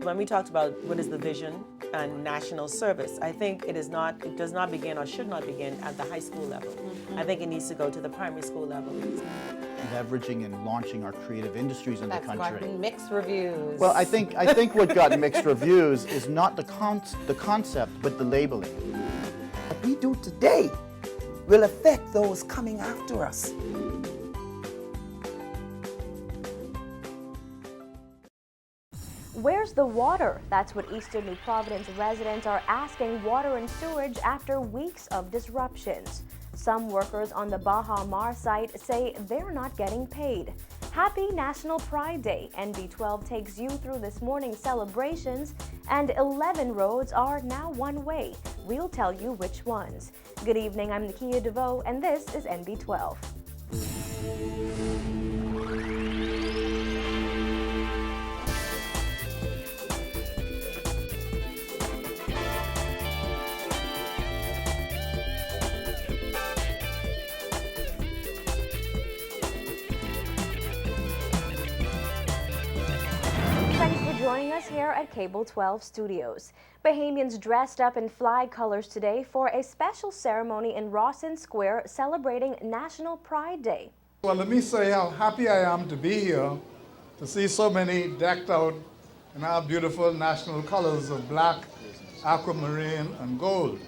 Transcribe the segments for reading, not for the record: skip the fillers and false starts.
when we talked about what is the vision and national service, I think it does not begin or should not begin at the high school level. I think it needs to go to the primary school level. Leveraging and launching our creative industries in the country. That's gotten mixed reviews. Well, I think what got mixed reviews is not the concept, but the labeling. What we do today will affect those coming after us. Where's the water? That's what Eastern New Providence residents are asking Water and Sewage after weeks of disruptions. Some workers on the Baha Mar site say they're not getting paid. Happy National Pride Day. NB12 takes you through this morning's celebrations, and 11 roads are now one way. We'll tell you which ones. Good evening, I'm Nakia DeVoe, and this is NB12. Joining us here at Cable 12 Studios. Bahamians dressed up in flag colors today for a special ceremony in Rawson Square celebrating National Pride Day. Well, let me say how happy I am to be here, to see so many decked out in our beautiful national colors of black, aquamarine, and gold.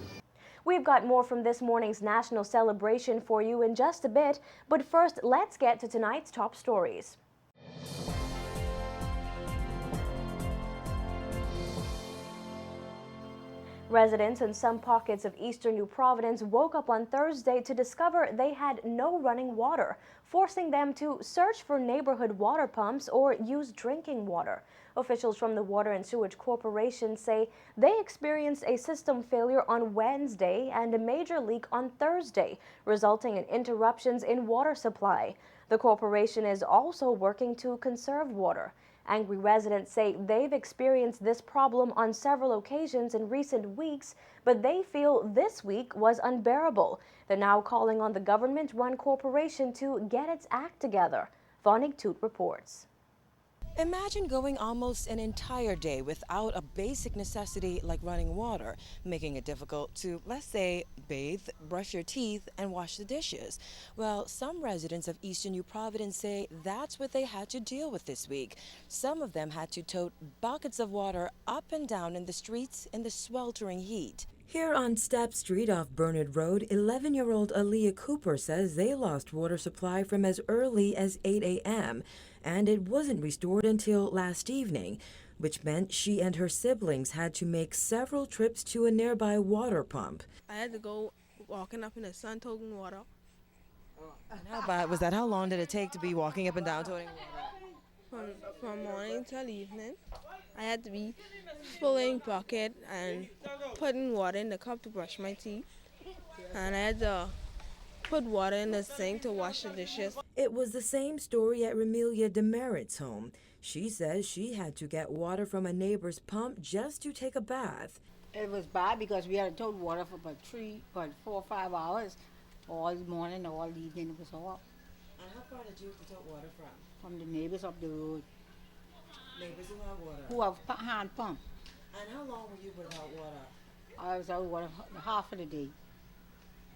We've got more from this morning's national celebration for you in just a bit, but first, let's get to tonight's top stories. Residents in some pockets of eastern New Providence woke up on Thursday to discover they had no running water, forcing them to search for neighborhood water pumps or use drinking water. Officials from the Water and Sewage Corporation say they experienced a system failure on Wednesday and a major leak on Thursday, resulting in interruptions in water supply. The corporation is also working to conserve water. Angry residents say they've experienced this problem on several occasions in recent weeks, but they feel this week was unbearable. They're now calling on the government-run corporation to get its act together. Vonig Toot reports. Imagine going almost an entire day without a basic necessity like running water, making it difficult to, let's say, bathe, brush your teeth, and wash the dishes. Well, some residents of Eastern New Providence say that's what they had to deal with this week. Some of them had to tote buckets of water up and down in the streets in the sweltering heat. Here on Step Street off Bernard Road, 11-year-old Aaliyah Cooper says they lost water supply from as early as 8 a.m., and it wasn't restored until last evening, which meant she and her siblings had to make several trips to a nearby water pump. I had to go walking up in the sun toting water. And how bad was that? How long did it take to be walking up and down toting water? From morning till evening. I had to be filling bucket and putting water in the cup to brush my teeth. And I had to put water in the sink to wash the dishes. It was the same story at Remelia Demerit's home. She says she had to get water from a neighbor's pump just to take a bath. It was bad because we had to tote water for about 4 or 5 hours. All morning, all evening, it was hot. And how far did you have to tote water from? From the neighbors up the road. Neighbors who have water? Who have hand pump. And how long were you without water? I was out water half of the day.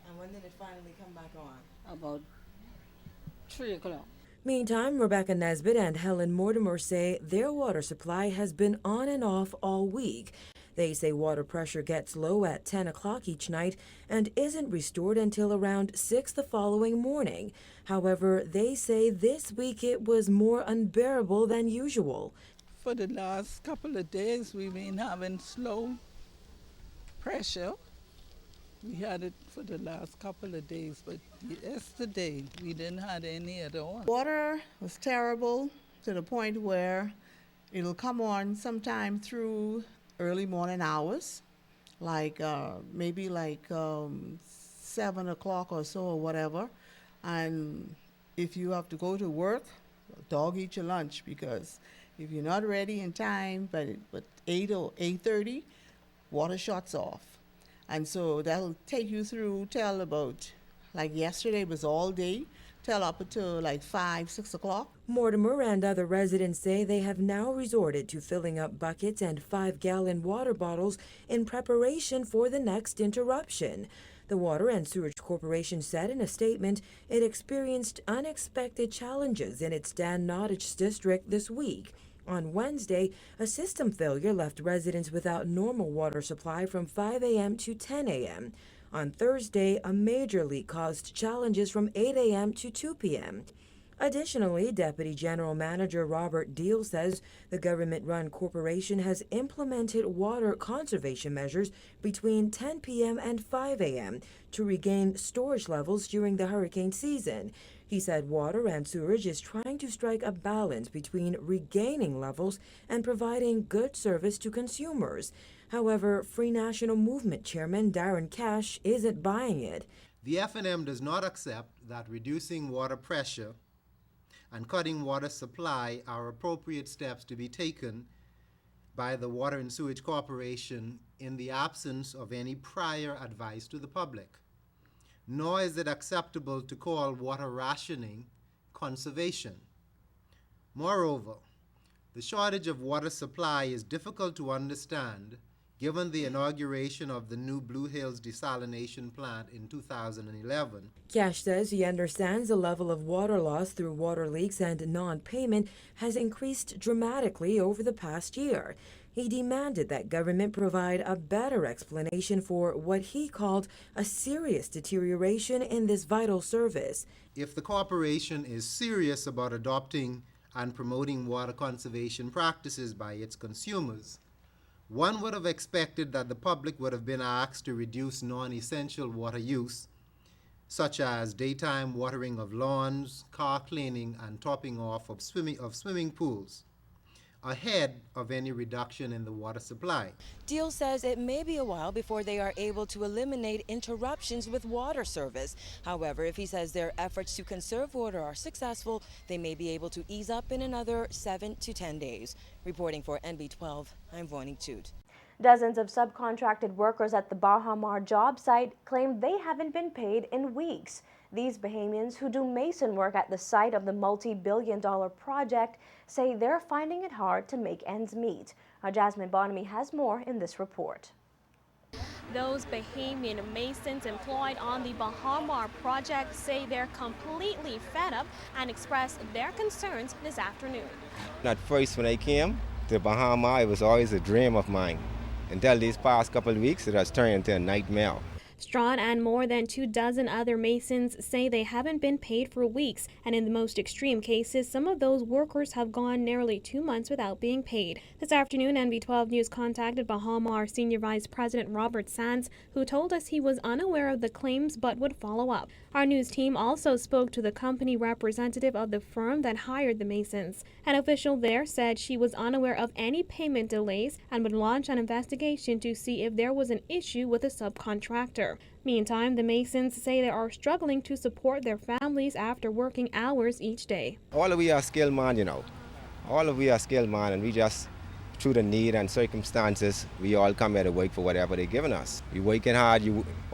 And when did it finally come back on? About 3 o'clock. Meantime, Rebecca Nesbitt and Helen Mortimer say their water supply has been on and off all week. They say water pressure gets low at 10 o'clock each night and isn't restored until around 6 the following morning. However, they say this week it was more unbearable than usual. For the last couple of days, we've been having slow pressure. We had it for the last couple of days, but yesterday we didn't have any at all. Water was terrible to the point where it'll come on sometime through early morning hours, like maybe 7 o'clock or so or whatever. And if you have to go to work, dog eat your lunch, because if you're not ready in time, but 8 or 8:30, water shuts off. And so that'll take you through till about, like yesterday was all day, till up to like 5, 6 o'clock. Mortimer and other residents say they have now resorted to filling up buckets and 5-gallon water bottles in preparation for the next interruption. The Water and Sewage Corporation said in a statement it experienced unexpected challenges in its Dan Nottage district this week. On Wednesday, a system failure left residents without normal water supply from 5 a.m. to 10 a.m. On Thursday, a major leak caused challenges from 8 a.m. to 2 p.m. Additionally, Deputy General Manager Robert Deal says the government-run corporation has implemented water conservation measures between 10 p.m. and 5 a.m. to regain storage levels during the hurricane season. He said Water and Sewage is trying to strike a balance between regaining levels and providing good service to consumers. However, Free National Movement Chairman Darren Cash isn't buying it. The F&M does not accept that reducing water pressure and cutting water supply are appropriate steps to be taken by the Water and Sewage Corporation in the absence of any prior advice to the public. Nor is it acceptable to call water rationing conservation. Moreover, the shortage of water supply is difficult to understand given the inauguration of the new Blue Hills desalination plant in 2011. Cash says he understands the level of water loss through water leaks and non-payment has increased dramatically over the past year. He demanded that government provide a better explanation for what he called a serious deterioration in this vital service. If the corporation is serious about adopting and promoting water conservation practices by its consumers, one would have expected that the public would have been asked to reduce non-essential water use, such as daytime watering of lawns, car cleaning, and topping off of swimming pools, ahead of any reduction in the water supply. Deal says it may be a while before they are able to eliminate interruptions with water service. However, if he says their efforts to conserve water are successful, they may be able to ease up in another 7 to 10 days. Reporting for NB12, I'm Vonnie Toot. Dozens of subcontracted workers at the Baha Mar job site claim they haven't been paid in weeks. These Bahamians who do mason work at the site of the multi-billion-dollar project say they're finding it hard to make ends meet. Jasmine Bonamy has more in this report. Those Bahamian masons employed on the Baha Mar project say they're completely fed up and expressed their concerns this afternoon. At first, when I came to Baha Mar, it was always a dream of mine. Until these past couple of weeks, it has turned into a nightmare. Strawn and more than 24 other masons say they haven't been paid for weeks, and in the most extreme cases, some of those workers have gone nearly 2 months without being paid. This afternoon, NB12 News contacted Baha Mar Senior Vice President Robert Sands, who told us he was unaware of the claims but would follow up. Our news team also spoke to the company representative of the firm that hired the masons. An official there said she was unaware of any payment delays and would launch an investigation to see if there was an issue with a subcontractor. Meantime, the masons say they are struggling to support their families after working hours each day. All of we are skilled man, you know. All of we are skilled man, and we just, through the need and circumstances, we all come here to work for whatever they're giving us. We working hard.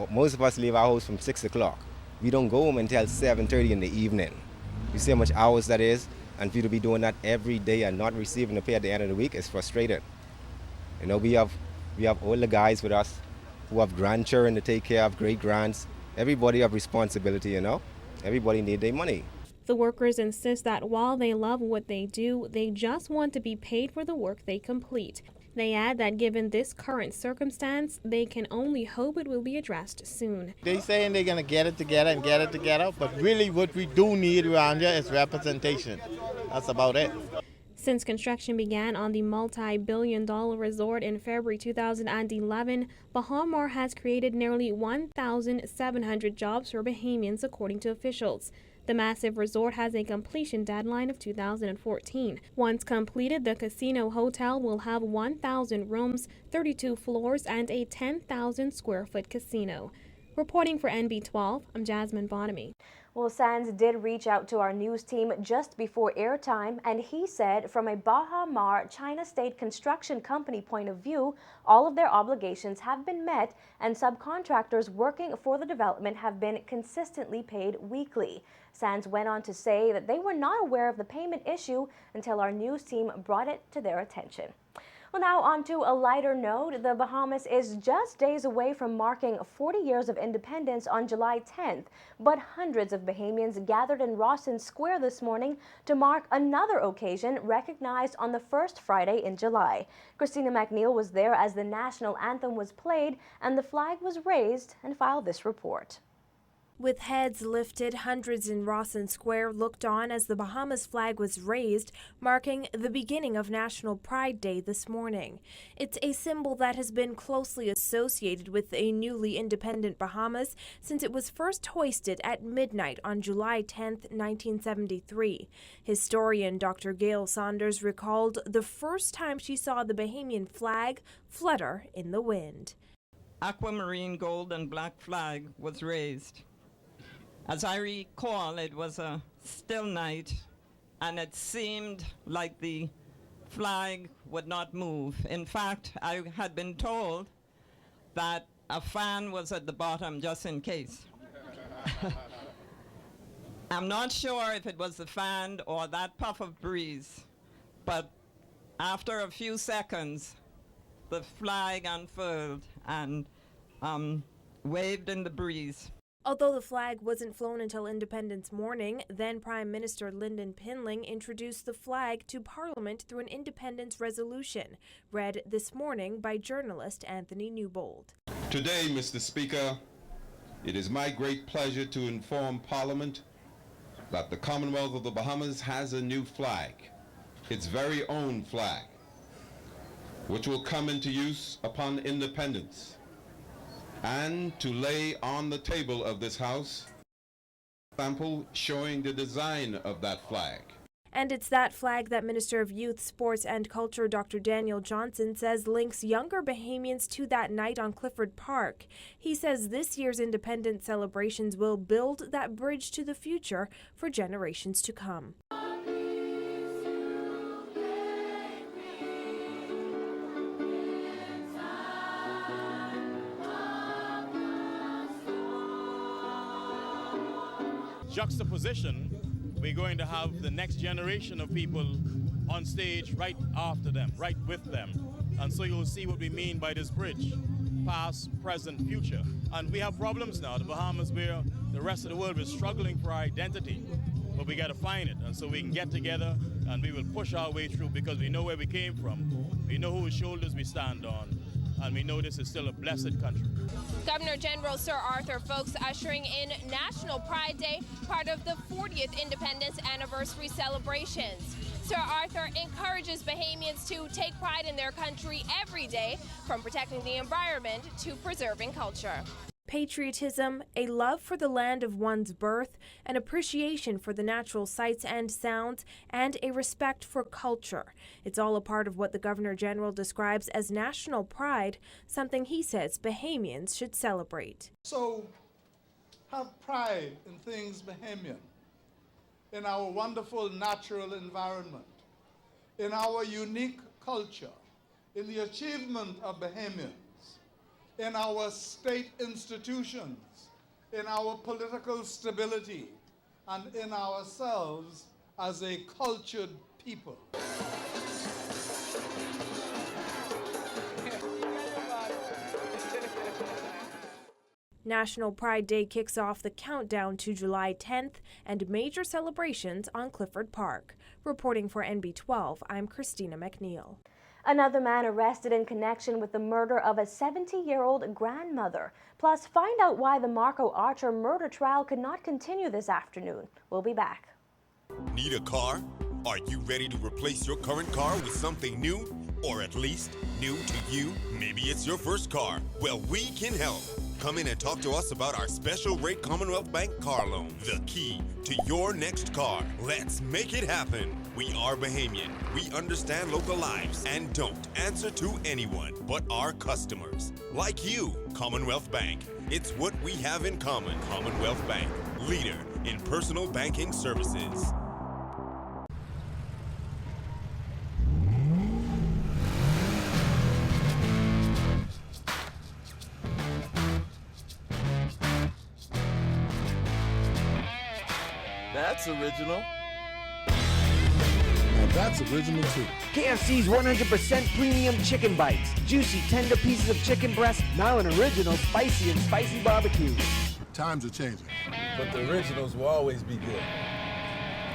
Most of us leave our house from 6 o'clock. We don't go home until 7:30 in the evening. You see how much hours that is? And for you to be doing that every day and not receiving the pay at the end of the week is frustrating. You know, we have older guys with us who have grandchildren to take care of, great-grands. Everybody have responsibility, you know. Everybody need their money. The workers insist that while they love what they do, they just want to be paid for the work they complete. They add that given this current circumstance, they can only hope it will be addressed soon. They saying they're going to get it together, but really what we do need around here is representation. That's about it. Since construction began on the multi-billion-dollar resort in February 2011, Baha Mar has created nearly 1,700 jobs for Bahamians, according to officials. The massive resort has a completion deadline of 2014. Once completed, the casino hotel will have 1,000 rooms, 32 floors, and a 10,000 square foot casino. Reporting for NB12, I'm Jasmine Bonamy. Well, Sands did reach out to our news team just before airtime, and he said from a Baha Mar China State Construction Company point of view, all of their obligations have been met and subcontractors working for the development have been consistently paid weekly. Sands went on to say that they were not aware of the payment issue until our news team brought it to their attention. Well, now on to a lighter note. The Bahamas is just days away from marking 40 years of independence on July 10th, but hundreds of Bahamians gathered in Rawson Square this morning to mark another occasion recognized on the first Friday in July. Christina McNeil was there as the national anthem was played and the flag was raised and filed this report. With heads lifted, hundreds in Rawson Square looked on as the Bahamas flag was raised, marking the beginning of National Pride Day this morning. It's a symbol that has been closely associated with a newly independent Bahamas since it was first hoisted at midnight on July 10, 1973. Historian Dr. Gail Saunders recalled the first time she saw the Bahamian flag flutter in the wind. Aquamarine gold and black flag was raised. As I recall, it was a still night, and it seemed like the flag would not move. In fact, I had been told that a fan was at the bottom just in case. I'm not sure if it was the fan or that puff of breeze, but after a few seconds, the flag unfurled and waved in the breeze. Although the flag wasn't flown until Independence morning, then Prime Minister Lyndon Pinling introduced the flag to Parliament through an independence resolution, read this morning by journalist Anthony Newbold. Today, Mr. Speaker, it is my great pleasure to inform Parliament that the Commonwealth of the Bahamas has a new flag, its very own flag, which will come into use upon independence, and to lay on the table of this House a sample showing the design of that flag. And it's that flag that Minister of Youth, Sports and Culture Dr. Daniel Johnson says links younger Bahamians to that night on Clifford Park. He says this year's independence celebrations will build that bridge to the future for generations to come. Juxtaposition, we're going to have the next generation of people on stage right after them, right with them. And so you'll see what we mean by this bridge, past, present, future. And we have problems now. The Bahamas, where the rest of the world is struggling for identity, but we got to find it. And so we can get together and we will push our way through because we know where we came from. We know whose shoulders we stand on. And we know this is still a blessed country. Governor General Sir Arthur Folkes ushering in National Pride Day, part of the 40th Independence Anniversary celebrations. Sir Arthur encourages Bahamians to take pride in their country every day, from protecting the environment to preserving culture. Patriotism, a love for the land of one's birth, an appreciation for the natural sights and sounds, and a respect for culture. It's all a part of what the Governor General describes as national pride, something he says Bahamians should celebrate. So have pride in things Bahamian, in our wonderful natural environment, in our unique culture, in the achievement of Bahamians, in our state institutions, in our political stability, and in ourselves as a cultured people. National Pride Day kicks off the countdown to July 10th and major celebrations on Clifford Park. Reporting for NB12, I'm Christina McNeil. Another man arrested in connection with the murder of a 70-year-old grandmother. Plus, find out why the Marco Archer murder trial could not continue this afternoon. We'll be back. Need a car? Are you ready to replace your current car with something new? Or at least new to you? Maybe it's your first car. Well, we can help. Come in and talk to us about our special rate Commonwealth Bank car loan. The key to your next car. Let's make it happen. We are Bahamian. We understand local lives and don't answer to anyone but our customers. Like you, Commonwealth Bank. It's what we have in common. Commonwealth Bank, leader in personal banking services. That's original. Now that's original too. KFC's 100% premium chicken bites. Juicy, tender pieces of chicken breast, now an original spicy and spicy barbecue. Times are changing, But the originals will always be good.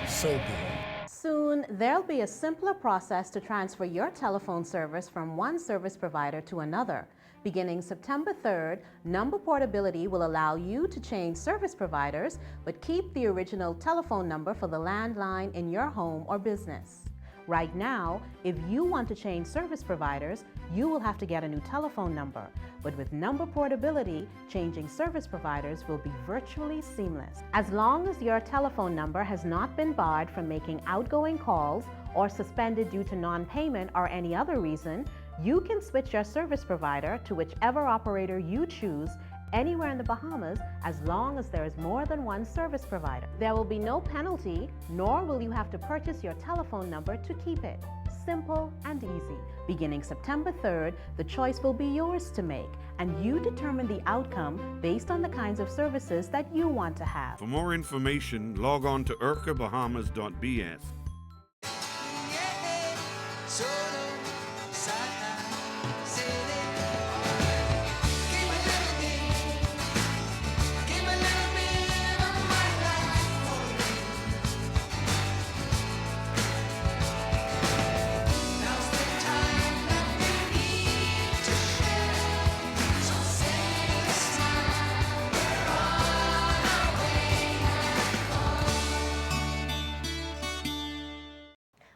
so good. Soon, there'll be a simpler process to transfer your telephone service from one service provider to another. Beginning September 3rd, number portability will allow you to change service providers, but keep the original telephone number for the landline in your home or business. Right now, if you want to change service providers, you will have to get a new telephone number. But with number portability, changing service providers will be virtually seamless. As long as your telephone number has not been barred from making outgoing calls or suspended due to non-payment or any other reason, you can switch your service provider to whichever operator you choose anywhere in the Bahamas as long as there is more than one service provider. There will be no penalty, nor will you have to purchase your telephone number to keep it. Simple and easy. Beginning September 3rd, the choice will be yours to make, and you determine the outcome based on the kinds of services that you want to have. For more information, log on to urcabahamas.bs.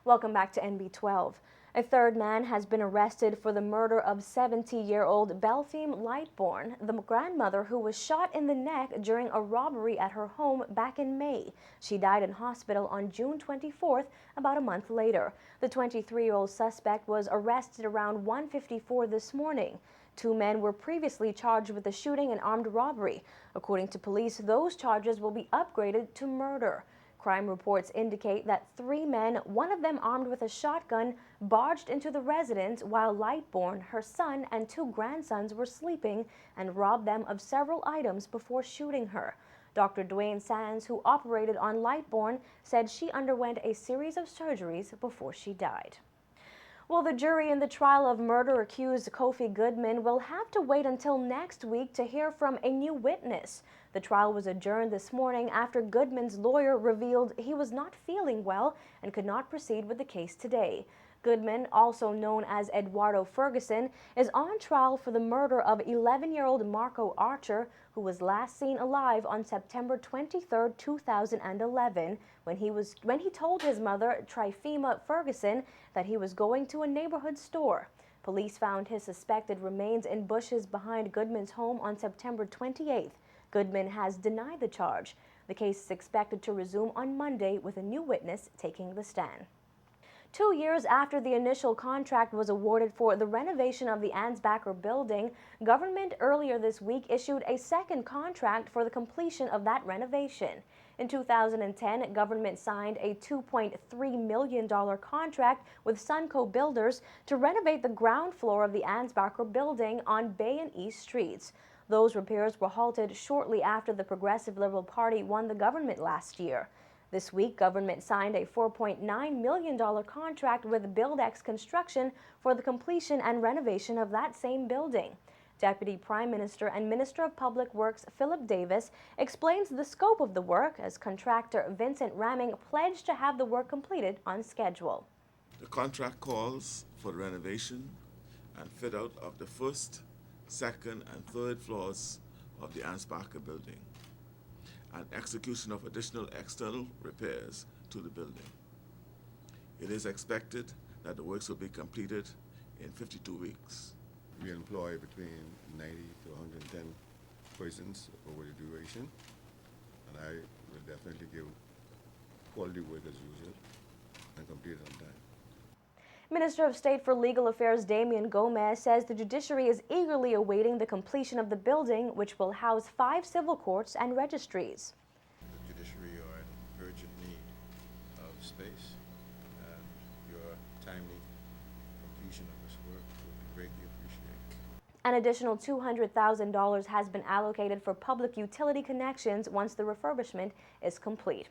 Welcome back to NB12. A third man has been arrested for the murder of 70-year-old Beltheme Lightbourne, the grandmother who was shot in the neck during a robbery at her home back in May. She died in hospital on June 24th, about a month later. The 23-year-old suspect was arrested around 1:54 this morning. Two men were previously charged with the shooting and armed robbery. According to police, those charges will be upgraded to murder. Crime reports indicate that three men, one of them armed with a shotgun, barged into the residence while Lightbourne, her son, and two grandsons were sleeping and robbed them of several items before shooting her. Dr. Dwayne Sands, who operated on Lightbourne, said she underwent a series of surgeries before she died. Well, the jury in the trial of murder-accused Kofi Goodman will have to wait until next week to hear from a new witness. The trial was adjourned this morning after Goodman's lawyer revealed he was not feeling well and could not proceed with the case today. Goodman, also known as Eduardo Ferguson, is on trial for the murder of 11-year-old Marco Archer, who was last seen alive on September 23, 2011, when he told his mother, Trifema Ferguson, that he was going to a neighborhood store. Police found his suspected remains in bushes behind Goodman's home on September 28th. Goodman has denied the charge. The case is expected to resume on Monday with a new witness taking the stand. 2 years after the initial contract was awarded for the renovation of the Ansbacher building, government earlier this week issued a second contract for the completion of that renovation. In 2010, government signed a $2.3 million contract with Sunco Builders to renovate the ground floor of the Ansbacher building on Bay and East Streets. Those repairs were halted shortly after the Progressive Liberal Party won the government last year. This week, government signed a $4.9 million contract with Buildex Construction for the completion and renovation of that same building. Deputy Prime Minister and Minister of Public Works Philip Davis explains the scope of the work as contractor Vincent Ramming pledged to have the work completed on schedule. The contract calls for the renovation and fit out of the first, second, and third floors of the Ansbacher building, and execution of additional external repairs to the building. It is expected that the works will be completed in 52 weeks. We employ between 90 to 110 persons over the duration, and I will definitely give quality work as usual and complete it on time. Minister of State for Legal Affairs Damian Gomez says the judiciary is eagerly awaiting the completion of the building, which will house 5 civil courts and registries. The judiciary are in urgent need of space, and your timely completion of this work will be greatly appreciated. An additional $200,000 has been allocated for public utility connections once the refurbishment is complete.